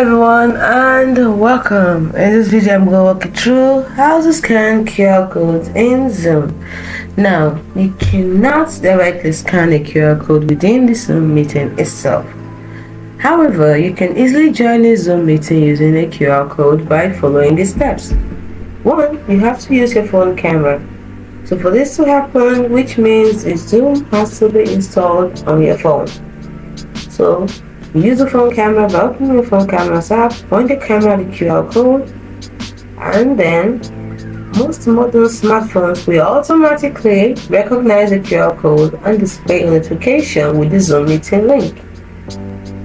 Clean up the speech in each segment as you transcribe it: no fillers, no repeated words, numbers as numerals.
everyone and welcome. In this video I'm going to walk you through how to scan QR codes in Zoom. Now you cannot directly scan a QR code within the Zoom meeting itself. However, you can easily join a Zoom meeting using a QR code by following these steps. 1. You have to use your phone camera. So for this to happen, which means a Zoom has to be installed on your phone. So use the phone camera by opening your phone camera's app, point the camera at the QR code, and then most modern smartphones will automatically recognize the QR code and display a notification with the Zoom meeting link.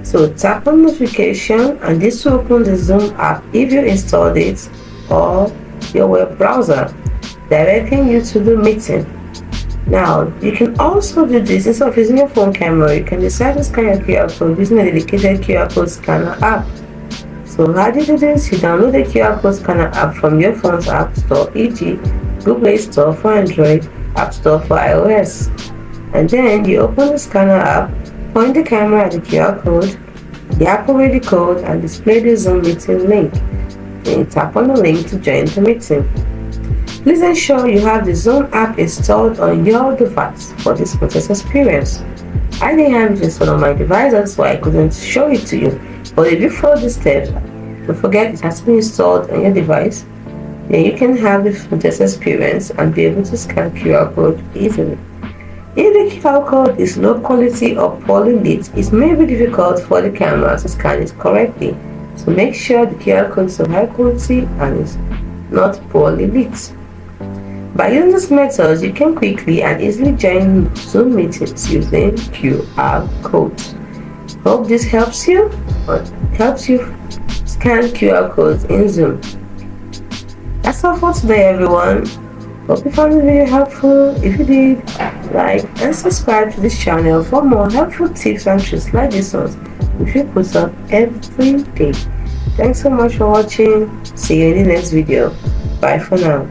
So tap on notification and this will open the Zoom app if you installed it or your web browser, directing you to the meeting. Now, you can also do this instead of using your phone camera. You can decide to scan your QR code using a dedicated QR code scanner app. So how do you do this? You download the QR code scanner app from your phone's app store, e.g. Google Play Store for Android, App Store for iOS. And then you open the scanner app, point the camera at the QR code, the app will read the code and display the Zoom meeting link. Then you tap on the link to join the meeting. Please ensure you have the Zoom app installed on your device for this smoothest experience. I didn't have it installed on my device, that's why I couldn't show it to you. But if you follow the steps, don't forget it has to be installed on your device, then you can have the smoothest experience and be able to scan QR code easily. If the QR code is low quality or poorly lit, it may be difficult for the camera to scan it correctly. So make sure the QR code is of high quality and is not poorly lit. By using this method, you can quickly and easily join Zoom meetings using QR codes. Hope this helps you scan QR codes in Zoom. That's all for today, everyone. Hope you found the video helpful. If you did, like and subscribe to this channel for more helpful tips and tricks like this ones, which we put up every day. Thanks so much for watching. See you in the next video. Bye for now.